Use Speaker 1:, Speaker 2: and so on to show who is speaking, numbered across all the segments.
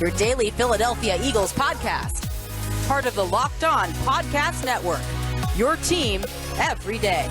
Speaker 1: your daily Philadelphia Eagles podcast. Part of the Locked On Podcast Network, your team every day.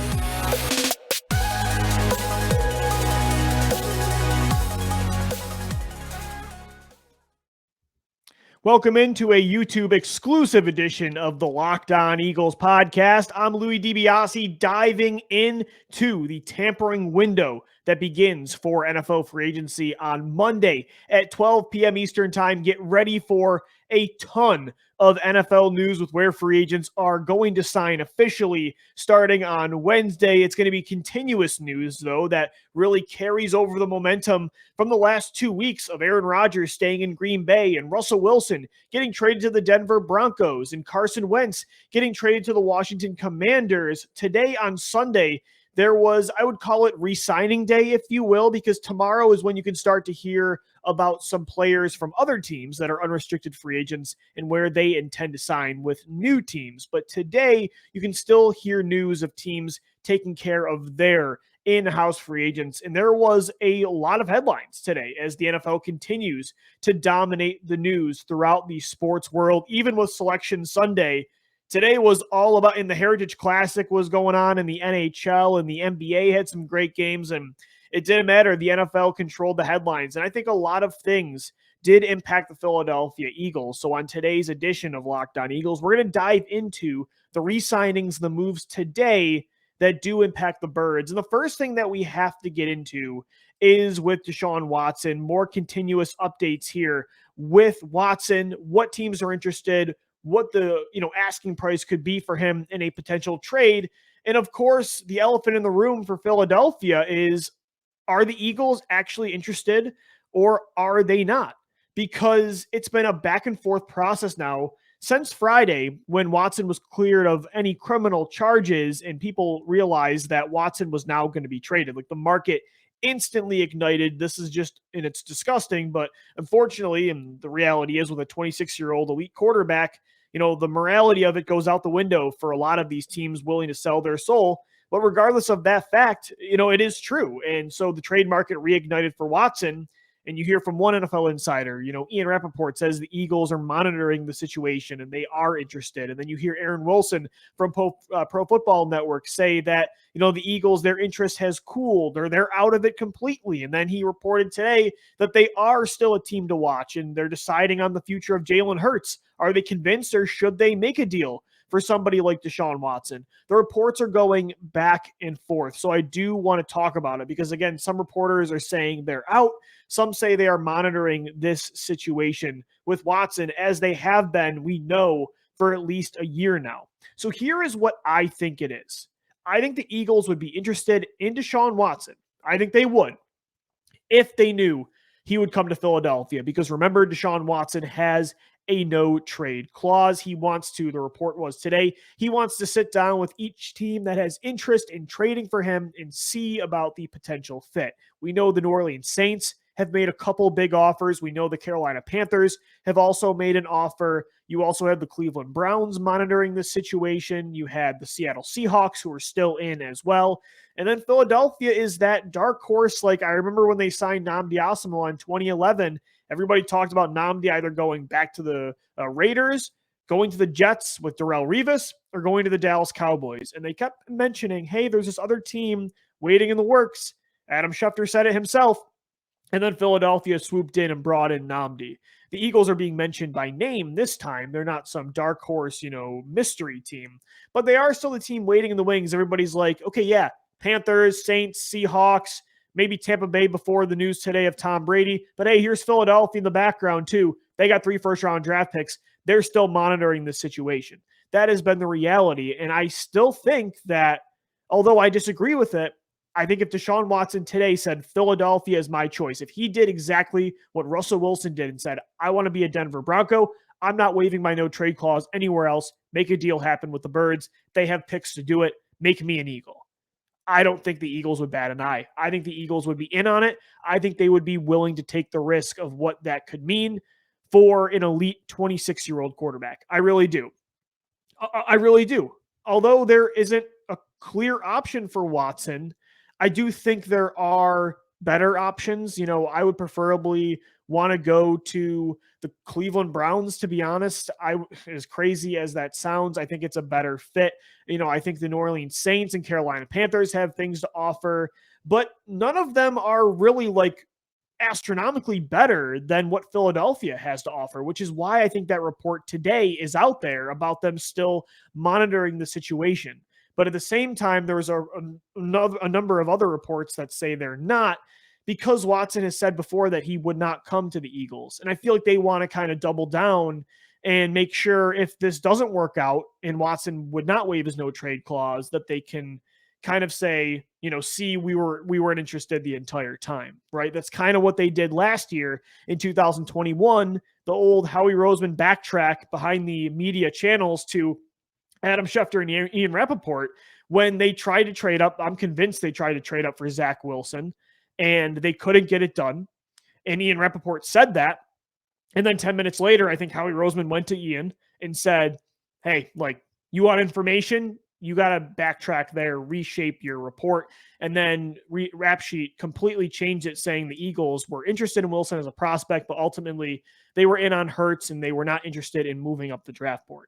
Speaker 2: Welcome into a YouTube exclusive edition of the Locked On Eagles podcast. I'm Louis DiBiase, diving into the tampering window that begins for NFL free agency on Monday at 12 p.m. Eastern time. Get ready for a ton of NFL news with where free agents are going to sign officially starting on Wednesday. It's going to be continuous news, though, that really carries over the momentum from the last 2 weeks of Aaron Rodgers staying in Green Bay and Russell Wilson getting traded to the Denver Broncos and Carson Wentz getting traded to the Washington Commanders. Today on Sunday, there was, I would call it re-signing day, if you will, because tomorrow is when you can start to hear about some players from other teams that are unrestricted free agents and where they intend to sign with new teams. But today, you can still hear news of teams taking care of their in-house free agents. And there was a lot of headlines today as the NFL continues to dominate the news throughout the sports world, even with Selection Sunday. Today was all about, in the Heritage Classic was going on in the NHL, and the NBA had some great games, and it didn't matter. The NFL controlled the headlines, and I think a lot of things did impact the Philadelphia Eagles. So on today's edition of Locked On Eagles, we're going to dive into the re-signings, the moves today that do impact the Birds. And the first thing that we have to get into is with DeShaun Watson. More continuous updates here with Watson, what teams are interested, what the asking price could be for him in a potential trade. And of course, the elephant in the room for Philadelphia is, are the Eagles actually interested or are they not? Because it's been a back and forth process now since Friday when Watson was cleared of any criminal charges and people realized that Watson was now going to be traded. Like, the market instantly ignited. This is just, and it's disgusting, but unfortunately, and the reality is with a 26-year-old elite quarterback, the morality of it goes out the window for a lot of these teams willing to sell their soul. But regardless of that fact, it is true. And so the trade market reignited for Watson. And you hear from one NFL insider, Ian Rappaport says the Eagles are monitoring the situation and they are interested. And then you hear Aaron Wilson from Pro Football Network say that, the Eagles, their interest has cooled or they're out of it completely. And then he reported today that they are still a team to watch and they're deciding on the future of Jalen Hurts. Are they convinced or should they make a deal for somebody like DeShaun Watson? The reports are going back and forth. So I do want to talk about it because, again, some reporters are saying they're out. Some say they are monitoring this situation with Watson, as they have been, we know, for at least a year now. So here is what I think it is. I think the Eagles would be interested in DeShaun Watson. I think they would if they knew he would come to Philadelphia, because remember, DeShaun Watson has a no trade clause. He wants to, the report was today, he wants to sit down with each team that has interest in trading for him and see about the potential fit. We know the New Orleans Saints have made a couple big offers. We know the Carolina Panthers have also made an offer. You also have the Cleveland Browns monitoring this situation. You had the Seattle Seahawks, who are still in as well. And then Philadelphia is that dark horse. Like, I remember when they signed Nnamdi Asomugha in 2011, everybody talked about Nnamdi either going back to the Raiders, going to the Jets with Darrelle Revis, or going to the Dallas Cowboys. And they kept mentioning, hey, there's this other team waiting in the works. Adam Schefter said it himself. And then Philadelphia swooped in and brought in Nnamdi. The Eagles are being mentioned by name this time. They're not some dark horse, mystery team. But they are still the team waiting in the wings. Everybody's like, okay, yeah, Panthers, Saints, Seahawks, maybe Tampa Bay before the news today of Tom Brady. But hey, here's Philadelphia in the background too. They got 3 first-round draft picks. They're still monitoring this situation. That has been the reality. And I still think that, although I disagree with it, I think if DeShaun Watson today said, Philadelphia is my choice, if he did exactly what Russell Wilson did and said, I want to be a Denver Bronco, I'm not waiving my no trade clause anywhere else, make a deal happen with the Birds. They have picks to do it. Make me an Eagle. I don't think the Eagles would bat an eye. I think the Eagles would be in on it. I think they would be willing to take the risk of what that could mean for an elite 26-year-old quarterback. I really do. I really do. Although there isn't a clear option for Watson, I do think there are better options. I would preferably want to go to the Cleveland Browns, to be honest. As crazy as that sounds, I think it's a better fit. I think the New Orleans Saints and Carolina Panthers have things to offer, but none of them are really like astronomically better than what Philadelphia has to offer, which is why I think that report today is out there about them still monitoring the situation. But at the same time, there was a number of other reports that say they're not, because Watson has said before that he would not come to the Eagles. And I feel like they want to kind of double down and make sure if this doesn't work out and Watson would not waive his no trade clause, that they can kind of say, see, we weren't interested the entire time, right? That's kind of what they did last year in 2021, the old Howie Roseman backtrack behind the media channels to Adam Schefter and Ian Rappaport when they tried to trade up. I'm convinced they tried to trade up for Zach Wilson and they couldn't get it done. And Ian Rappaport said that. And then 10 minutes later, I think Howie Roseman went to Ian and said, hey, like, you want information? You got to backtrack there, reshape your report. And then Rap Sheet completely changed it, saying the Eagles were interested in Wilson as a prospect, but ultimately they were in on Ertz and they were not interested in moving up the draft board.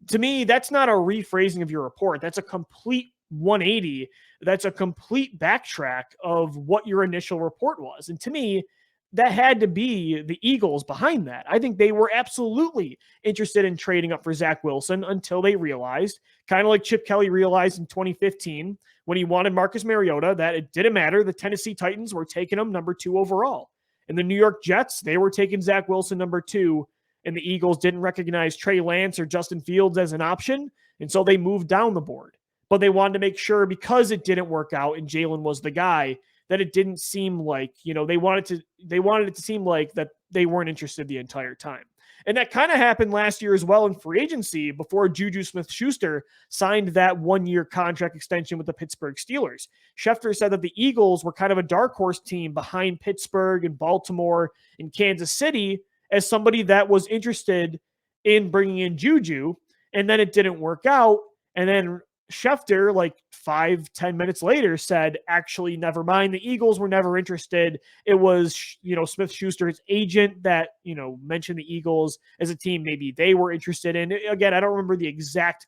Speaker 2: To me, that's not a rephrasing of your report. That's a complete 180. That's a complete backtrack of what your initial report was. And to me, that had to be the Eagles behind that. I think they were absolutely interested in trading up for Zach Wilson until they realized, kind of like Chip Kelly realized in 2015 when he wanted Marcus Mariota, that it didn't matter. The Tennessee Titans were taking him number 2 overall. And the New York Jets, they were taking Zach Wilson number 2, and the Eagles didn't recognize Trey Lance or Justin Fields as an option, and so they moved down the board. But they wanted to make sure, because it didn't work out and Jalen was the guy, that it didn't seem like, they wanted it to seem like that they weren't interested the entire time. And that kind of happened last year as well in free agency before Juju Smith-Schuster signed that 1-year contract extension with the Pittsburgh Steelers. Schefter said that the Eagles were kind of a dark horse team behind Pittsburgh and Baltimore and Kansas City as somebody that was interested in bringing in Juju, and then it didn't work out. And then Schefter, like 5-10 minutes later, said, actually, never mind. The Eagles were never interested. It was, Smith-Schuster's agent that, mentioned the Eagles as a team maybe they were interested in. Again, I don't remember the exact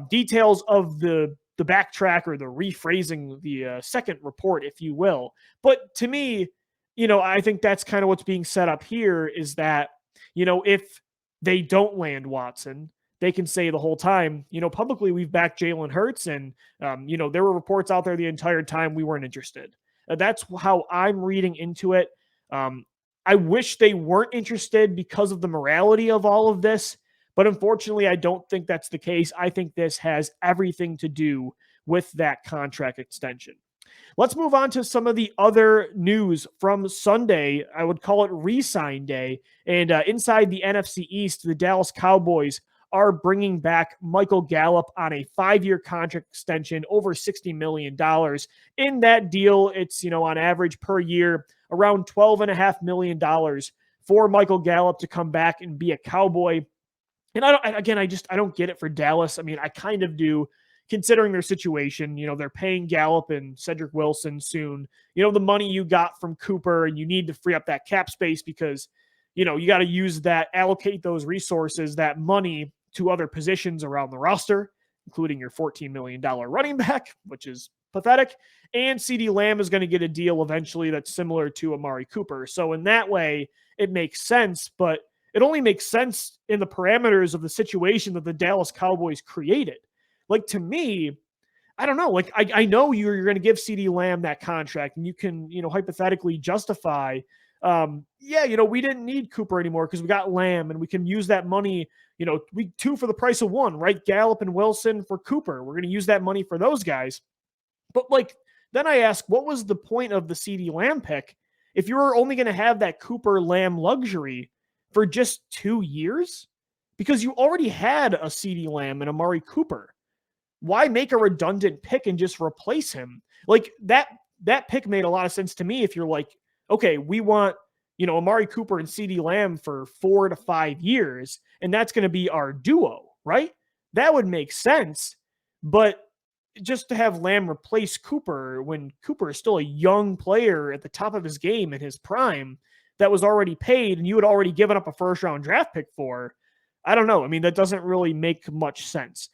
Speaker 2: details of the backtrack or the rephrasing, the second report, if you will. But to me, I think that's kind of what's being set up here, is that, if they don't land Watson, they can say the whole time, publicly, we've backed Jalen Hurts, and, there were reports out there the entire time we weren't interested. That's how I'm reading into it. I wish they weren't interested because of the morality of all of this, but unfortunately, I don't think that's the case. I think this has everything to do with that contract extension. Let's move on to some of the other news from Sunday. I would call it re-sign day. And inside the NFC East, the Dallas Cowboys are bringing back Michael Gallup on a 5-year contract extension, over $60 million. In that deal, it's, on average per year, around $12.5 million for Michael Gallup to come back and be a Cowboy. And I don't get it for Dallas. I mean, I kind of do, considering their situation. They're paying Gallup and Cedric Wilson soon. The money you got from Cooper, and you need to free up that cap space because, you got to use that, allocate those resources, that money, to other positions around the roster, including your $14 million running back, which is pathetic. And CeeDee Lamb is going to get a deal eventually that's similar to Amari Cooper. So in that way, it makes sense, but it only makes sense in the parameters of the situation that the Dallas Cowboys created. Like, to me, I don't know. Like, I know you're going to give CeeDee Lamb that contract, and you can, hypothetically justify, we didn't need Cooper anymore because we got Lamb, and we can use that money, we 2 for the price of 1, right? Gallup and Wilson for Cooper. We're going to use that money for those guys. But then I ask, what was the point of the CeeDee Lamb pick if you were only going to have that Cooper Lamb luxury for just 2 years? Because you already had a CeeDee Lamb and Amari Cooper. Why make a redundant pick and just replace him? Like, that pick made a lot of sense to me if you're like, okay, we want, Amari Cooper and CeeDee Lamb for 4 to 5 years, and that's going to be our duo, right? That would make sense. But just to have Lamb replace Cooper when Cooper is still a young player at the top of his game in his prime, that was already paid and you had already given up a first round draft pick for. I don't know. I mean, that doesn't really make much sense.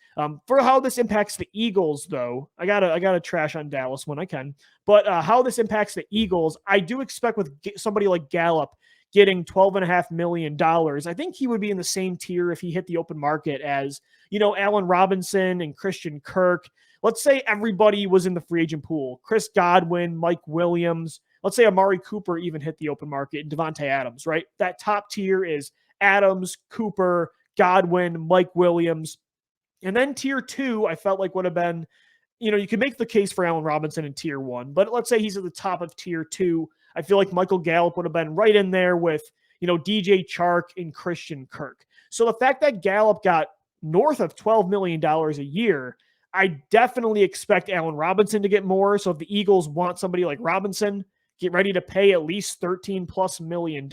Speaker 2: For how this impacts the Eagles, though, I gotta trash on Dallas when I can. But how this impacts the Eagles, I do expect with somebody like Gallup getting $12.5 million, I think he would be in the same tier if he hit the open market as, Allen Robinson and Christian Kirk. Let's say everybody was in the free agent pool. Chris Godwin, Mike Williams. Let's say Amari Cooper even hit the open market and Devontae Adams, right? That top tier is Adams, Cooper, Godwin, Mike Williams. And then tier 2, I felt like would have been, you could make the case for Allen Robinson in tier 1, but let's say he's at the top of tier 2. I feel like Michael Gallup would have been right in there with, DJ Chark and Christian Kirk. So the fact that Gallup got north of $12 million a year, I definitely expect Allen Robinson to get more. So if the Eagles want somebody like Robinson, get ready to pay at least $13+ million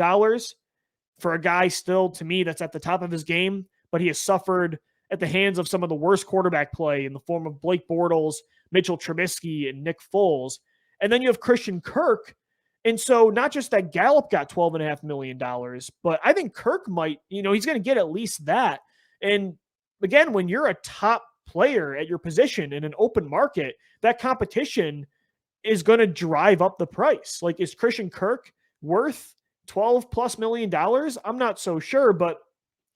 Speaker 2: for a guy still, to me, that's at the top of his game, but he has suffered at the hands of some of the worst quarterback play in the form of Blake Bortles, Mitchell Trubisky, and Nick Foles. And then you have Christian Kirk. And so not just that Gallup got $12.5 million, but I think Kirk might, he's going to get at least that. And again, when you're a top player at your position in an open market, that competition is going to drive up the price. Like, is Christian Kirk worth $12+ million? I'm not so sure, but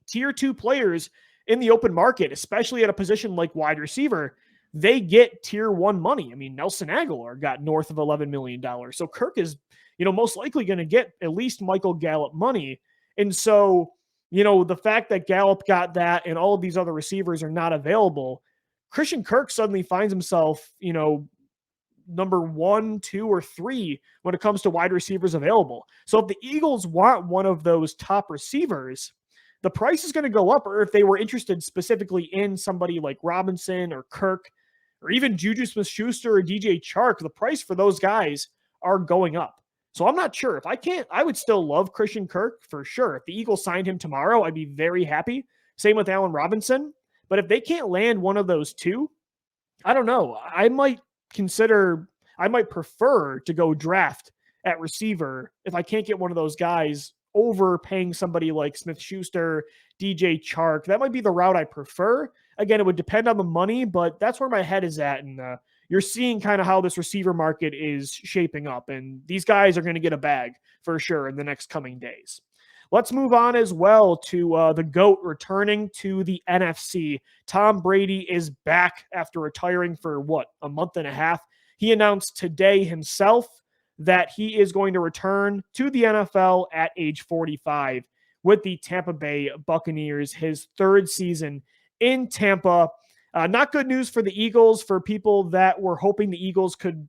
Speaker 2: tier 2 players in the open market, especially at a position like wide receiver, they get tier 1 money. I mean, Nelson Aguilar got north of $11 million. So Kirk is, most likely going to get at least Michael Gallup money. And so, the fact that Gallup got that and all of these other receivers are not available, Christian Kirk suddenly finds himself, number 1, 2, or 3 when it comes to wide receivers available. So if the Eagles want one of those top receivers, the price is going to go up. Or if they were interested specifically in somebody like Robinson or Kirk or even Juju Smith-Schuster or DJ Chark, the price for those guys are going up. So I'm not sure. I would still love Christian Kirk for sure. If the Eagles signed him tomorrow, I'd be very happy. Same with Allen Robinson. But if they can't land one of those two, I don't know. I might prefer to go draft at receiver if I can't get one of those guys over paying somebody like Smith-Schuster, DJ Chark. That might be the route I prefer. Again, it would depend on the money, but that's where my head is at. And you're seeing kind of how this receiver market is shaping up. And these guys are going to get a bag for sure in the next coming days. Let's move on as well to the GOAT returning to the NFC. Tom Brady is back after retiring for a month and a half. He announced today himself that he is going to return to the NFL at age 45 with the Tampa Bay Buccaneers, his 3rd season in Tampa. Not good news for the Eagles, for people that were hoping the Eagles could,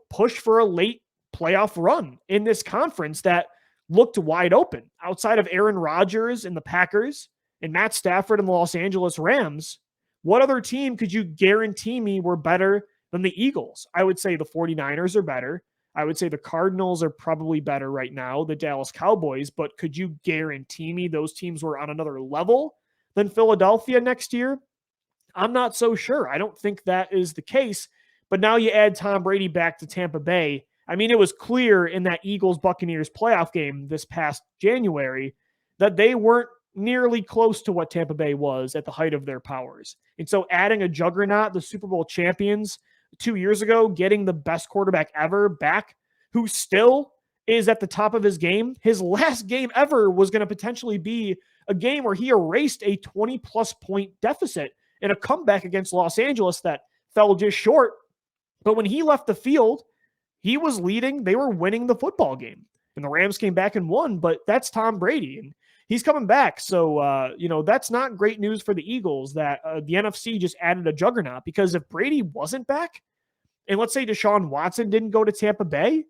Speaker 2: push for a late playoff run in this conference that looked wide open. Outside of Aaron Rodgers and the Packers and Matt Stafford and the Los Angeles Rams, what other team could you guarantee me were better than the Eagles? I would say the 49ers are better. I would say the Cardinals are probably better right now, the Dallas Cowboys, but could you guarantee me those teams were on another level than Philadelphia next year? I'm not so sure. I don't think that is the case. But now you add Tom Brady back to Tampa Bay. I mean, it was clear in that Eagles-Buccaneers playoff game this past January that they weren't nearly close to what Tampa Bay was at the height of their powers. And so adding a juggernaut, the Super Bowl champions 2 years ago, getting the best quarterback ever back, who still is at the top of his game. His last game ever was going to potentially be a game where he erased a 20-plus point deficit in a comeback against Los Angeles that fell just short. But when he left the field, he was leading. They were winning the football game. And the Rams came back and won, but that's Tom Brady. And he's coming back. So, that's not great news for the Eagles that the NFC just added a juggernaut, because if Brady wasn't back, and let's say DeShaun Watson didn't go to Tampa Bay,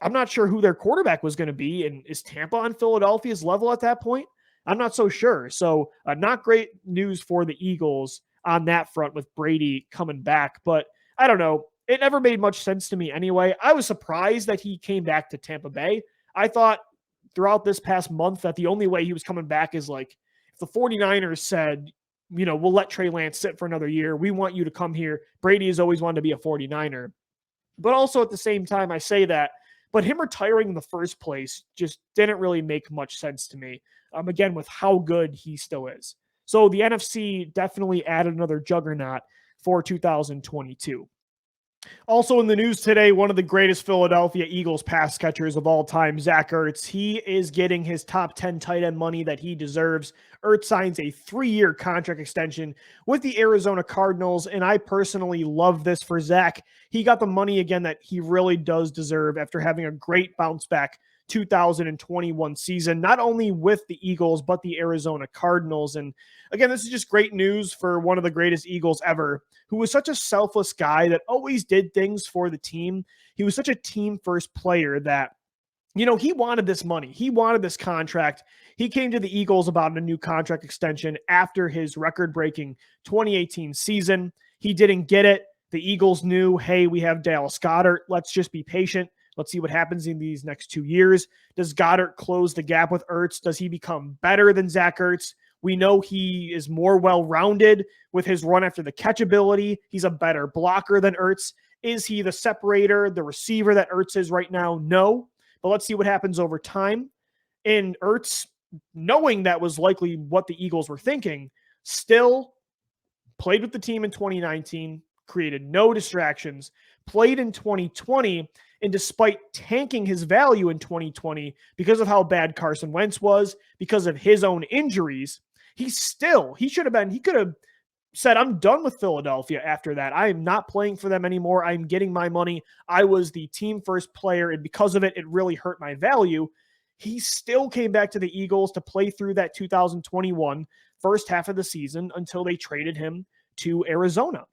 Speaker 2: I'm not sure who their quarterback was going to be. And is Tampa on Philadelphia's level at that point? I'm not so sure. So not great news for the Eagles on that front with Brady coming back. But I don't know. It never made much sense to me anyway. I was surprised that he came back to Tampa Bay. I thought throughout this past month that the only way he was coming back is like if the 49ers said, we'll let Trey Lance sit for another year. We want you to come here. Brady has always wanted to be a 49er. But also at the same time, I say that but him retiring in the first place just didn't really make much sense to me. Again, with how good he still is. So the NFC definitely added another juggernaut for 2022. Also in the news today, one of the greatest Philadelphia Eagles pass catchers of all time, Zach Ertz. He is getting his top 10 tight end money that he deserves. Ertz signs a 3-year contract extension with the Arizona Cardinals, and I personally love this for Zach. He got the money again that he really does deserve after having a great bounce back 2021 season, not only with the Eagles, but the Arizona Cardinals. And again, this is just great news for one of the greatest Eagles ever, who was such a selfless guy that always did things for the team. He was such a team first player that, he wanted this money. He wanted this contract. He came to the Eagles about a new contract extension after his record-breaking 2018 season. He didn't get it. The Eagles knew, hey, we have Dallas Goedert. Let's just be patient. Let's see what happens in these next 2 years. Does Goedert close the gap with Ertz? Does he become better than Zach Ertz? We know he is more well-rounded with his run after the catch ability. He's a better blocker than Ertz. Is he the separator, the receiver that Ertz is right now? No. But let's see what happens over time. And Ertz, knowing that was likely what the Eagles were thinking, still played with the team in 2019, created no distractions, played in 2020, and despite tanking his value in 2020 because of how bad Carson Wentz was, because of his own injuries, he could have said, I'm done with Philadelphia after that. I am not playing for them anymore. I'm getting my money. I was the team first player, and because of it, it really hurt my value. He still came back to the Eagles to play through that 2021 first half of the season until they traded him to Arizona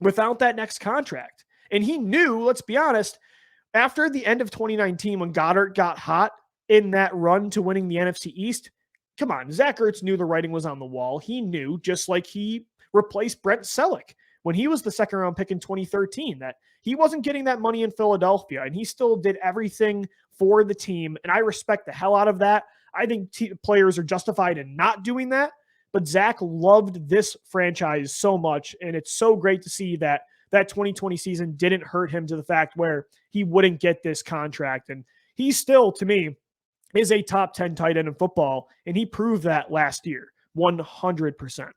Speaker 2: without that next contract. And he knew, let's be honest, after the end of 2019, when Goedert got hot in that run to winning the NFC East, come on, Zach Ertz knew the writing was on the wall. He knew, just like he replaced Brent Selleck when he was the second round pick in 2013, that he wasn't getting that money in Philadelphia, and he still did everything for the team. And I respect the hell out of that. I think players are justified in not doing that, but Zach loved this franchise so much, and it's so great to see that 2020 season didn't hurt him to the fact where he wouldn't get this contract. And he still, to me, is a top 10 tight end in football, and he proved that last year, 100%.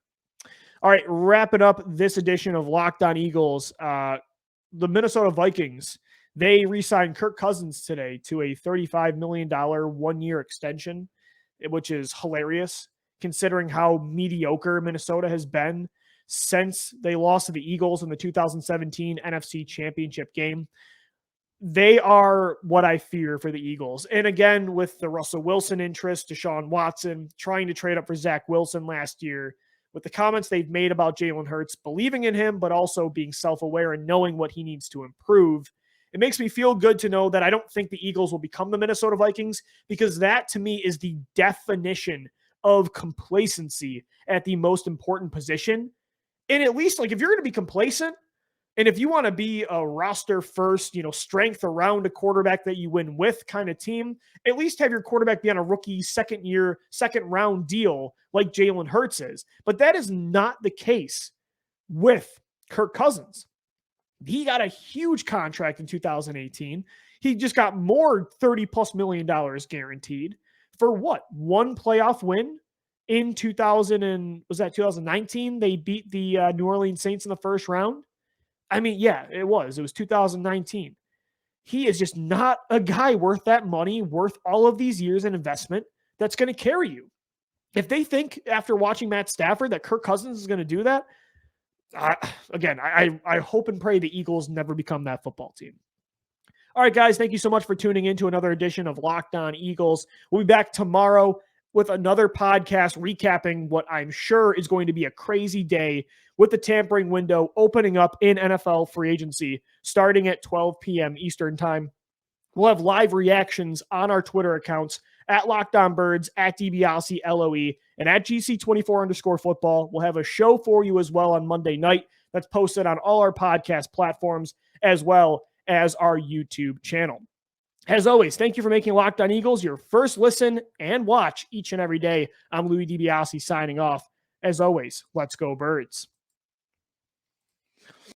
Speaker 2: All right, wrapping up this edition of Locked On Eagles, the Minnesota Vikings, they re-signed Kirk Cousins today to a $35 million one-year extension, which is hilarious considering how mediocre Minnesota has been since they lost to the Eagles in the 2017 NFC Championship game. They are what I fear for the Eagles. And again, with the Russell Wilson interest, DeShaun Watson trying to trade up for Zach Wilson last year, with the comments they've made about Jalen Hurts, believing in him, but also being self-aware and knowing what he needs to improve, it makes me feel good to know that I don't think the Eagles will become the Minnesota Vikings, because that to me is the definition of complacency at the most important position. And at least, like, if you're going to be complacent, and if you want to be a roster first, strength around a quarterback that you win with kind of team, at least have your quarterback be on a rookie second round deal like Jalen Hurts is. But that is not the case with Kirk Cousins. He got a huge contract in 2018. He just got more $30+ million guaranteed for what? One playoff win in 2019? They beat the New Orleans Saints in the first round. I mean, yeah, it was 2019. He is just not a guy worth that money, worth all of these years in investment that's going to carry you. If they think after watching Matt Stafford that Kirk Cousins is going to do that, I hope and pray the Eagles never become that football team. All right, guys, thank you so much for tuning in to another edition of Locked On Eagles. We'll be back tomorrow with another podcast recapping what I'm sure is going to be a crazy day with the tampering window opening up in NFL free agency starting at 12 p.m. Eastern time. We'll have live reactions on our Twitter accounts at LockedOnBirds, at DiBiase LOE, and at GC24_football. We'll have a show for you as well on Monday night that's posted on all our podcast platforms as well as our YouTube channel. As always, thank you for making Locked On Eagles your first listen and watch each and every day. I'm Louis DiBiase signing off. As always, let's go Birds.